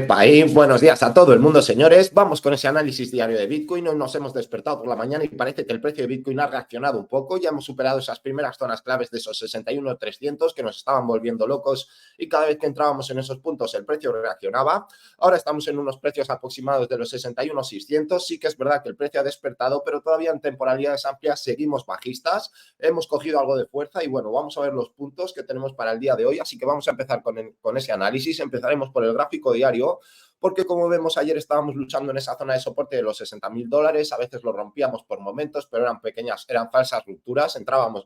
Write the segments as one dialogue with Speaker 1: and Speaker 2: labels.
Speaker 1: Buenos días a todo el mundo, señores. Vamos con ese análisis diario de Bitcoin. Hoy nos hemos despertado por la mañana y parece que el precio de Bitcoin ha reaccionado un poco. Ya hemos superado esas primeras zonas claves de esos 61.300 que nos estaban volviendo locos y cada vez que entrábamos en esos puntos el precio reaccionaba. Ahora estamos en unos precios aproximados de los 61.600. Sí que es verdad que el precio ha despertado, pero todavía en temporalidades amplias seguimos bajistas. Hemos cogido algo de fuerza y bueno, vamos a ver los puntos que tenemos para el día de hoy. Así que vamos a empezar con ese análisis. Empezaremos por el gráfico diario porque como vemos ayer estábamos luchando en esa zona de soporte de los $60.000, a veces lo rompíamos por momentos, pero eran falsas rupturas, entrábamos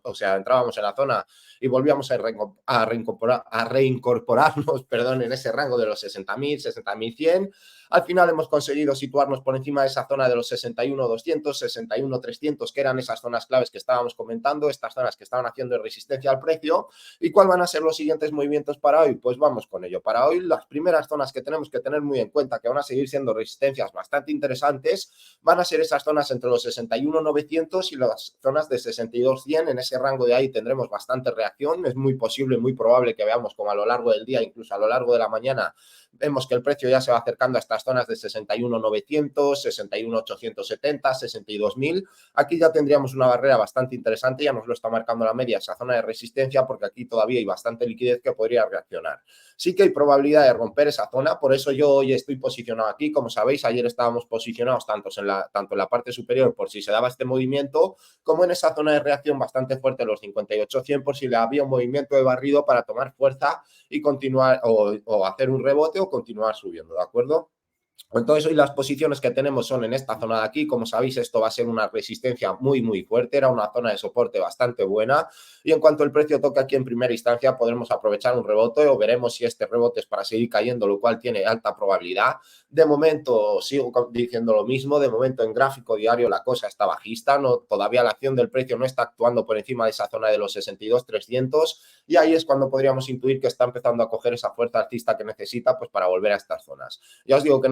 Speaker 1: en la zona y volvíamos a reincorporarnos, perdón, en ese rango de los 60.000, 60.100. Al final hemos conseguido situarnos por encima de esa zona de los 61.200, 61.300, que eran esas zonas claves que estábamos comentando, estas zonas que estaban haciendo de resistencia al precio. ¿Y cuáles van a ser los siguientes movimientos para hoy? Pues vamos con ello. Para hoy, las primeras zonas que tenemos que tener muy en cuenta, que van a seguir siendo resistencias bastante interesantes, van a ser esas zonas entre los 61.900 y las zonas de 62.100. En ese rango de ahí tendremos bastante reacción. Es muy posible, muy probable que veamos como a lo largo del día, incluso a lo largo de la mañana, vemos que el precio ya se va acercando a estas zonas de 61.900, 61.870, 62.000. Aquí ya tendríamos una barrera bastante interesante, ya nos lo está marcando la media, esa zona de resistencia, porque aquí todavía hay bastante liquidez que podría reaccionar. Sí que hay probabilidad de romper esa zona, por eso yo hoy estoy posicionado aquí. Como sabéis, ayer estábamos posicionados tanto en la parte superior por si se daba este movimiento, como en esa zona de reacción bastante fuerte, los 58.100, por si le había un movimiento de barrido para tomar fuerza y continuar o hacer un rebote o continuar subiendo, ¿de acuerdo? Entonces hoy las posiciones que tenemos son en esta zona de aquí. Como sabéis, esto va a ser una resistencia muy fuerte, era una zona de soporte bastante buena y en cuanto el precio toque aquí en primera instancia podremos aprovechar un rebote o veremos si este rebote es para seguir cayendo, lo cual tiene alta probabilidad. De momento sigo diciendo lo mismo, de momento en gráfico diario la cosa está bajista, todavía la acción del precio no está actuando por encima de esa zona de los 62.300 y ahí es cuando podríamos intuir que está empezando a coger esa fuerza alcista que necesita pues para volver a estas zonas. Ya os digo que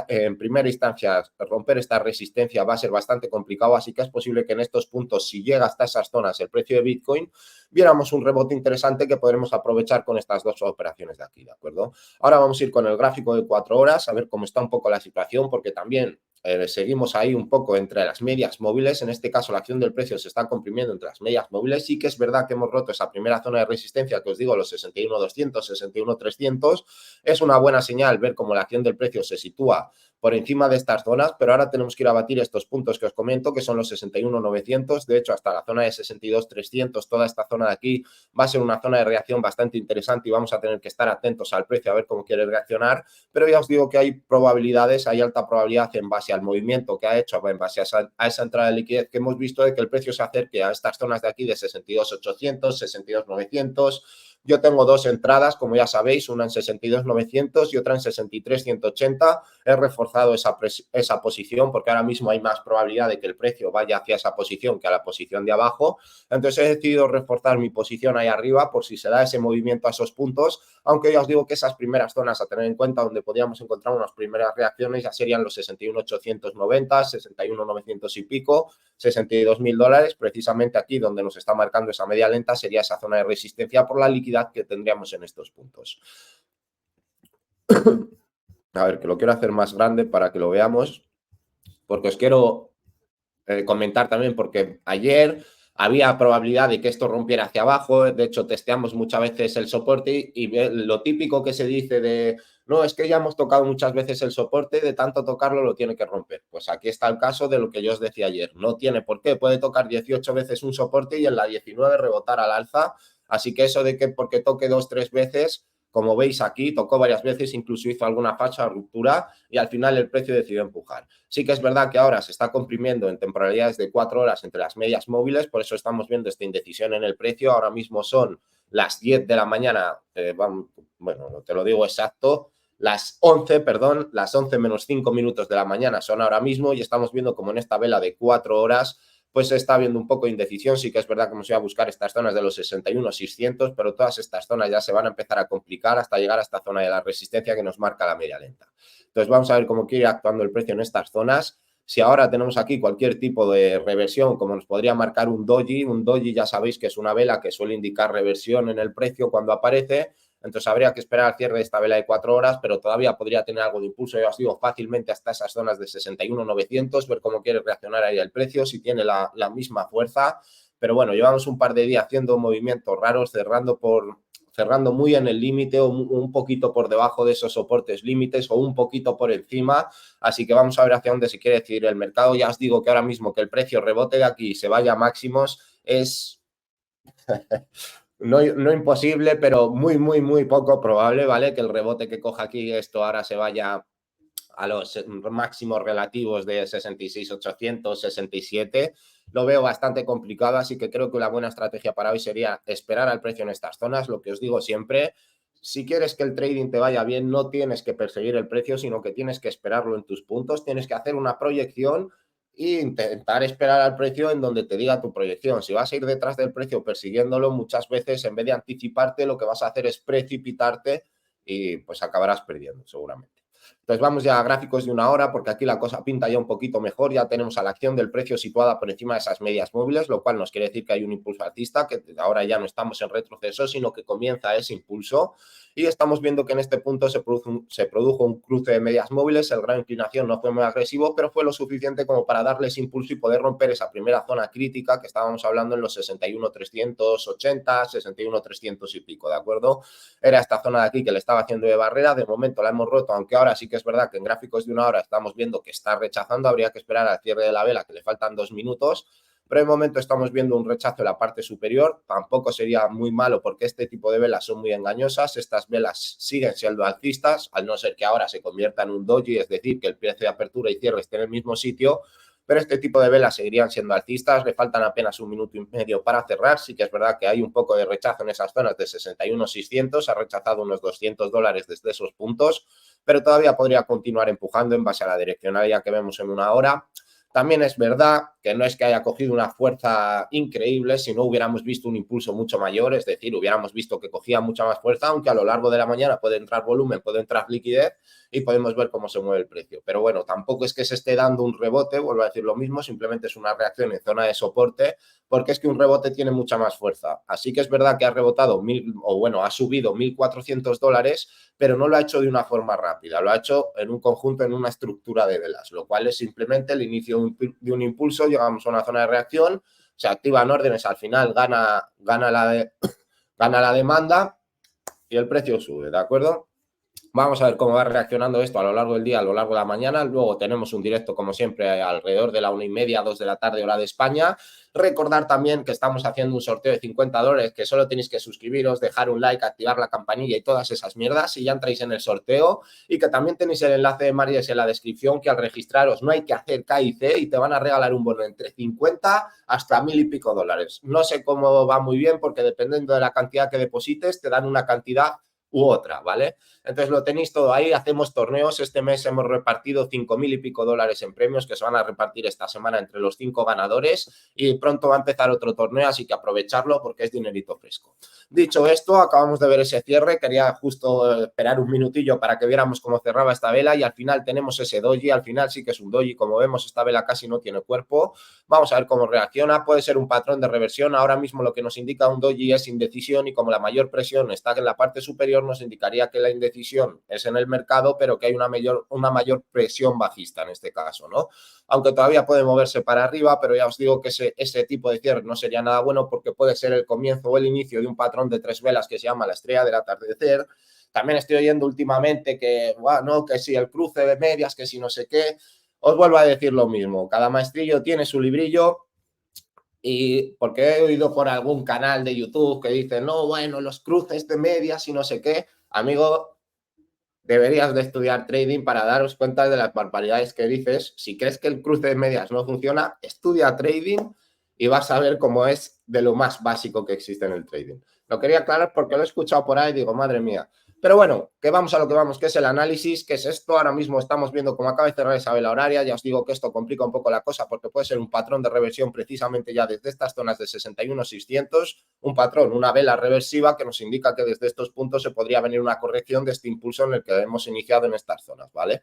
Speaker 1: en primera instancia romper esta resistencia va a ser bastante complicado, así que es posible que en estos puntos, si llega hasta esas zonas el precio de Bitcoin, viéramos un rebote interesante que podremos aprovechar con estas dos operaciones de aquí, ¿de acuerdo? Ahora vamos a ir con el gráfico de 4 horas, a ver cómo está un poco la situación, porque también seguimos ahí un poco entre las medias móviles. En este caso la acción del precio se está comprimiendo entre las medias móviles. Sí que es verdad que hemos roto esa primera zona de resistencia que os digo, los 61.200, 61.300. Es una buena señal ver cómo la acción del precio se sitúa por encima de estas zonas, pero ahora tenemos que ir a batir estos puntos que os comento, que son los 61.900, de hecho hasta la zona de 62.300, toda esta zona de aquí va a ser una zona de reacción bastante interesante y vamos a tener que estar atentos al precio a ver cómo quiere reaccionar, pero ya os digo que hay probabilidades, hay alta probabilidad en base al movimiento que ha hecho, en base a esa entrada de liquidez que hemos visto, de que el precio se acerque a estas zonas de aquí de 62.800, 62.900. Yo tengo dos entradas, como ya sabéis, una en 62.900 y otra en 63.180. He reforzado esa posición porque ahora mismo hay más probabilidad de que el precio vaya hacia esa posición que a la posición de abajo. Entonces he decidido reforzar mi posición ahí arriba por si se da ese movimiento a esos puntos, aunque ya os digo que esas primeras zonas a tener en cuenta donde podríamos encontrar unas primeras reacciones ya serían los 61.890, 61.900 y pico, $62.000, precisamente aquí donde nos está marcando esa media lenta sería esa zona de resistencia por la liquidez que tendríamos en estos puntos. A ver, que lo quiero hacer más grande para que lo veamos, porque os quiero comentar también, porque ayer había probabilidad de que esto rompiera hacia abajo. De hecho, testeamos muchas veces el soporte y lo típico que se dice de no, es que ya hemos tocado muchas veces el soporte, de tanto tocarlo lo tiene que romper. Pues aquí está el caso de lo que yo os decía ayer. No tiene por qué, puede tocar 18 veces un soporte y en la 19 rebotar al alza. Así que eso de que porque toque 2-3 veces, como veis aquí, tocó varias veces, incluso hizo alguna falsa ruptura y al final el precio decidió empujar. Sí que es verdad que ahora se está comprimiendo en temporalidades de 4 horas entre las medias móviles, por eso estamos viendo esta indecisión en el precio. Ahora mismo son las 10 de la mañana, bueno, no te lo digo exacto, las 11 menos 5 minutos de la mañana son ahora mismo y estamos viendo como en esta vela de 4 horas pues se está viendo un poco de indecisión. Sí que es verdad que hemos ido a buscar estas zonas de los 61.600, pero todas estas zonas ya se van a empezar a complicar hasta llegar a esta zona de la resistencia que nos marca la media lenta. Entonces vamos a ver cómo quiere ir actuando el precio en estas zonas. Si ahora tenemos aquí cualquier tipo de reversión, como nos podría marcar un doji ya sabéis que es una vela que suele indicar reversión en el precio cuando aparece. Entonces habría que esperar al cierre de esta vela de 4 horas, pero todavía podría tener algo de impulso, ya os digo, fácilmente hasta esas zonas de 61.900, ver cómo quiere reaccionar ahí el precio, si tiene la misma fuerza. Pero bueno, llevamos un par de días haciendo movimientos raros, cerrando muy en el límite o un poquito por debajo de esos soportes límites o un poquito por encima. Así que vamos a ver hacia dónde se quiere decidir el mercado. Ya os digo que ahora mismo que el precio rebote de aquí y se vaya a máximos es no imposible, pero muy poco probable, ¿vale? Que el rebote que coja aquí esto ahora se vaya a los máximos relativos de 66.800, 67. Lo veo bastante complicado, así que creo que una buena estrategia para hoy sería esperar al precio en estas zonas. Lo que os digo siempre, si quieres que el trading te vaya bien, no tienes que perseguir el precio, sino que tienes que esperarlo en tus puntos, tienes que hacer una proyección e intentar esperar al precio en donde te diga tu proyección. Si vas a ir detrás del precio persiguiéndolo, muchas veces en vez de anticiparte, lo que vas a hacer es precipitarte y pues acabarás perdiendo seguramente. Entonces vamos ya a gráficos de una hora porque aquí la cosa pinta ya un poquito mejor. Ya tenemos a la acción del precio situada por encima de esas medias móviles, lo cual nos quiere decir que hay un impulso alcista, que ahora ya no estamos en retroceso, sino que comienza ese impulso. Y estamos viendo que en este punto se produjo un cruce de medias móviles. El grado de inclinación no fue muy agresivo, pero fue lo suficiente como para darles impulso y poder romper esa primera zona crítica que estábamos hablando en los 61.380, 61.300 y pico, ¿de acuerdo? Era esta zona de aquí que le estaba haciendo de barrera. De momento la hemos roto, aunque ahora sí que es verdad que en gráficos de una hora estamos viendo que está rechazando. Habría que esperar al cierre de la vela, que le faltan 2 minutos. Pero de momento estamos viendo un rechazo en la parte superior. Tampoco sería muy malo porque este tipo de velas son muy engañosas. Estas velas siguen siendo alcistas, al no ser que ahora se convierta en un doji, es decir, que el precio de apertura y cierre esté en el mismo sitio. Pero este tipo de velas seguirían siendo alcistas. Le faltan apenas 1 minuto y medio para cerrar. Sí que es verdad que hay un poco de rechazo en esas zonas de 61.600. Ha rechazado unos $200 desde esos puntos, pero todavía podría continuar empujando en base a la direccionalidad que vemos en una hora. También es verdad que no es que haya cogido una fuerza increíble, si no hubiéramos visto un impulso mucho mayor, es decir, hubiéramos visto que cogía mucha más fuerza, aunque a lo largo de la mañana puede entrar volumen, puede entrar liquidez y podemos ver cómo se mueve el precio. Pero bueno, tampoco es que se esté dando un rebote, vuelvo a decir lo mismo, simplemente es una reacción en zona de soporte, porque es que un rebote tiene mucha más fuerza. Así que es verdad que ha rebotado ha subido $1.400, pero no lo ha hecho de una forma rápida, lo ha hecho en un conjunto, en una estructura de velas, lo cual es simplemente el inicio de un impulso. Llegamos a una zona de reacción, se activan órdenes, al final gana la demanda y el precio sube, ¿de acuerdo? Vamos a ver cómo va reaccionando esto a lo largo del día, a lo largo de la mañana. Luego tenemos un directo, como siempre, alrededor de la 1:30, 2 de la tarde, hora de España. Recordar también que estamos haciendo un sorteo de $50, que solo tenéis que suscribiros, dejar un like, activar la campanilla y todas esas mierdas y ya entráis en el sorteo. Y que también tenéis el enlace de Maries en la descripción, que al registraros no hay que hacer K y C y te van a regalar un bono entre 50 hasta 1.000 y pico dólares. No sé cómo va muy bien porque dependiendo de la cantidad que deposites te dan una cantidad u otra, ¿vale? Entonces lo tenéis todo ahí, hacemos torneos. Este mes hemos repartido 5.000 y pico dólares en premios que se van a repartir esta semana entre los 5 ganadores y pronto va a empezar otro torneo, así que aprovecharlo porque es dinerito fresco. Dicho esto, acabamos de ver ese cierre, quería justo esperar un minutillo para que viéramos cómo cerraba esta vela y al final tenemos ese doji. Al final sí que es un doji, como vemos esta vela casi no tiene cuerpo. Vamos a ver cómo reacciona, puede ser un patrón de reversión. Ahora mismo lo que nos indica un doji es indecisión y como la mayor presión está en la parte superior, nos indicaría que la indecisión es en el mercado, pero que hay una mayor presión bajista en este caso, ¿no? Aunque todavía puede moverse para arriba, pero ya os digo que ese tipo de cierre no sería nada bueno porque puede ser el comienzo o el inicio de un patrón de 3 velas que se llama la estrella del atardecer. También estoy oyendo últimamente que, bueno, que si el cruce de medias, que si no sé qué. Os vuelvo a decir lo mismo, cada maestrillo tiene su librillo. Y porque he oído por algún canal de YouTube que dice, no, bueno, los cruces de medias y no sé qué. Amigo, deberías de estudiar trading para daros cuenta de las barbaridades que dices. Si crees que el cruce de medias no funciona, estudia trading y vas a ver cómo es de lo más básico que existe en el trading. Lo quería aclarar porque lo he escuchado por ahí y digo, madre mía. Pero bueno, que vamos a lo que vamos, que es el análisis, que es esto. Ahora mismo estamos viendo cómo acaba de cerrar esa vela horaria. Ya os digo que esto complica un poco la cosa porque puede ser un patrón de reversión precisamente ya desde estas zonas de 61.600, un patrón, una vela reversiva que nos indica que desde estos puntos se podría venir una corrección de este impulso en el que hemos iniciado en estas zonas, ¿vale?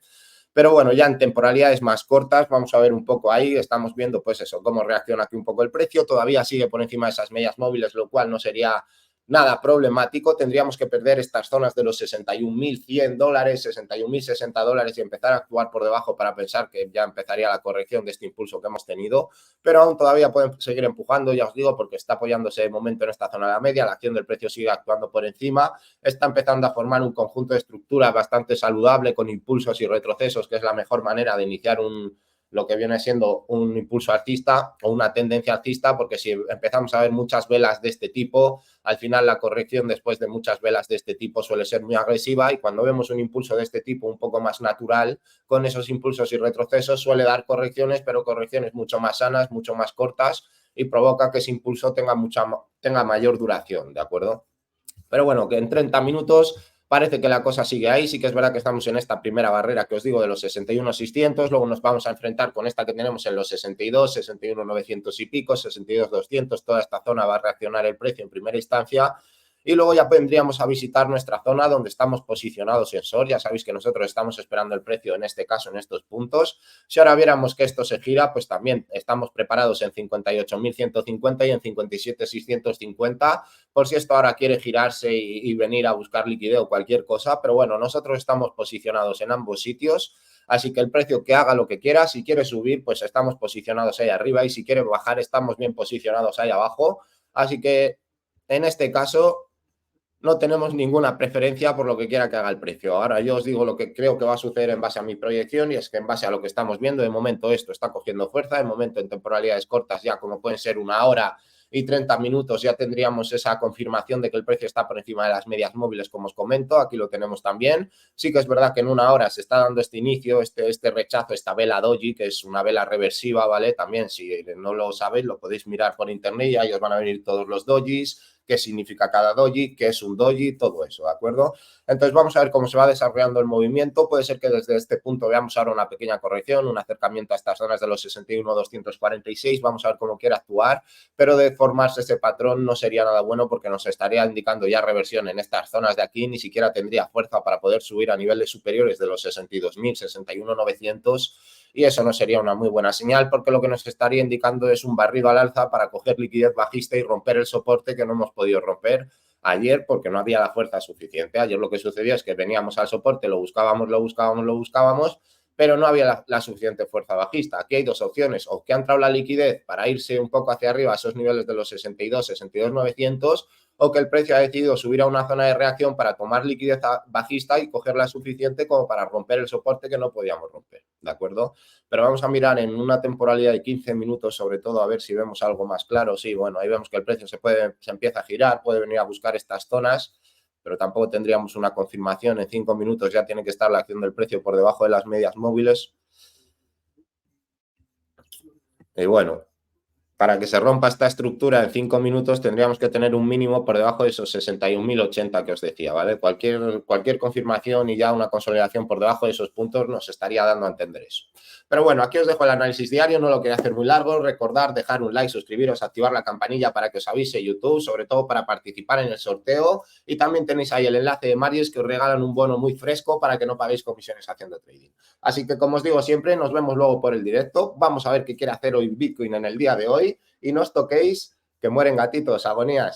Speaker 1: Pero bueno, ya en temporalidades más cortas, vamos a ver un poco ahí, estamos viendo pues eso, cómo reacciona aquí un poco el precio. Todavía sigue por encima de esas medias móviles, lo cual no sería nada problemático. Tendríamos que perder estas zonas de los $61.100, $61.060 y empezar a actuar por debajo para pensar que ya empezaría la corrección de este impulso que hemos tenido, pero aún todavía pueden seguir empujando, ya os digo, porque está apoyándose de momento en esta zona de la media, la acción del precio sigue actuando por encima, está empezando a formar un conjunto de estructuras bastante saludable con impulsos y retrocesos, que es la mejor manera de iniciar lo que viene siendo un impulso alcista o una tendencia alcista, porque si empezamos a ver muchas velas de este tipo, al final la corrección después de muchas velas de este tipo suele ser muy agresiva, y cuando vemos un impulso de este tipo un poco más natural, con esos impulsos y retrocesos suele dar correcciones, pero correcciones mucho más sanas, mucho más cortas, y provoca que ese impulso tenga mayor duración, ¿de acuerdo? Pero bueno, que en 30 minutos parece que la cosa sigue ahí. Sí que es verdad que estamos en esta primera barrera que os digo de los 61.600, luego nos vamos a enfrentar con esta que tenemos en los 62, 61.900 y pico, 62.200, toda esta zona va a reaccionar el precio en primera instancia. Y luego ya vendríamos a visitar nuestra zona donde estamos posicionados en SOR. Ya sabéis que nosotros estamos esperando el precio, en este caso, en estos puntos. Si ahora viéramos que esto se gira, pues también estamos preparados en 58.150 y en 57.650, por si esto ahora quiere girarse y venir a buscar liquidez o cualquier cosa. Pero bueno, nosotros estamos posicionados en ambos sitios. Así que el precio que haga lo que quiera, si quiere subir, pues estamos posicionados ahí arriba, y si quiere bajar, estamos bien posicionados ahí abajo. Así que en este caso no tenemos ninguna preferencia por lo que quiera que haga el precio. Ahora yo os digo lo que creo que va a suceder en base a mi proyección, y es que en base a lo que estamos viendo, de momento esto está cogiendo fuerza, de momento en temporalidades cortas, ya como pueden ser 1 hora y 30 minutos, ya tendríamos esa confirmación de que el precio está por encima de las medias móviles, como os comento. Aquí lo tenemos también. Sí que es verdad que en 1 hora se está dando este inicio, este rechazo, esta vela doji, que es una vela reversiva, ¿vale? También, si no lo sabéis, lo podéis mirar por internet y ahí os van a venir todos los dojis, qué significa cada doji, qué es un doji, todo eso, ¿de acuerdo? Entonces vamos a ver cómo se va desarrollando el movimiento. Puede ser que desde este punto veamos ahora una pequeña corrección, un acercamiento a estas zonas de los 61.246, vamos a ver cómo quiere actuar, pero de formarse ese patrón no sería nada bueno, porque nos estaría indicando ya reversión en estas zonas de aquí, ni siquiera tendría fuerza para poder subir a niveles superiores de los 62.000, 61.900, y eso no sería una muy buena señal, porque lo que nos estaría indicando es un barrido al alza para coger liquidez bajista y romper el soporte que no hemos podido romper ayer porque no había la fuerza suficiente. Ayer lo que sucedió es que veníamos al soporte, lo buscábamos, pero no había la suficiente fuerza bajista. Aquí hay dos opciones: o que ha entrado la liquidez para irse un poco hacia arriba a esos niveles de los 62.900, o que el precio ha decidido subir a una zona de reacción para tomar liquidez bajista y cogerla suficiente como para romper el soporte que no podíamos romper, ¿de acuerdo? Pero vamos a mirar en una temporalidad de 15 minutos, sobre todo, a ver si vemos algo más claro. Sí, bueno, ahí vemos que el precio se empieza a girar, puede venir a buscar estas zonas, pero tampoco tendríamos una confirmación. En 5 minutos ya tiene que estar la acción del precio por debajo de las medias móviles. Y bueno, para que se rompa esta estructura en 5 minutos tendríamos que tener un mínimo por debajo de esos 61.080 que os decía, ¿vale? Cualquier confirmación y ya una consolidación por debajo de esos puntos nos estaría dando a entender eso. Pero bueno, aquí os dejo el análisis diario, no lo quería hacer muy largo. Recordad dejar un like, suscribiros, activar la campanilla para que os avise YouTube, sobre todo para participar en el sorteo. Y también tenéis ahí el enlace de Marius, que os regalan un bono muy fresco para que no paguéis comisiones haciendo trading. Así que, como os digo siempre, nos vemos luego por el directo. Vamos a ver qué quiere hacer hoy Bitcoin en el día de hoy. Y no os toquéis, que mueren gatitos, agonías.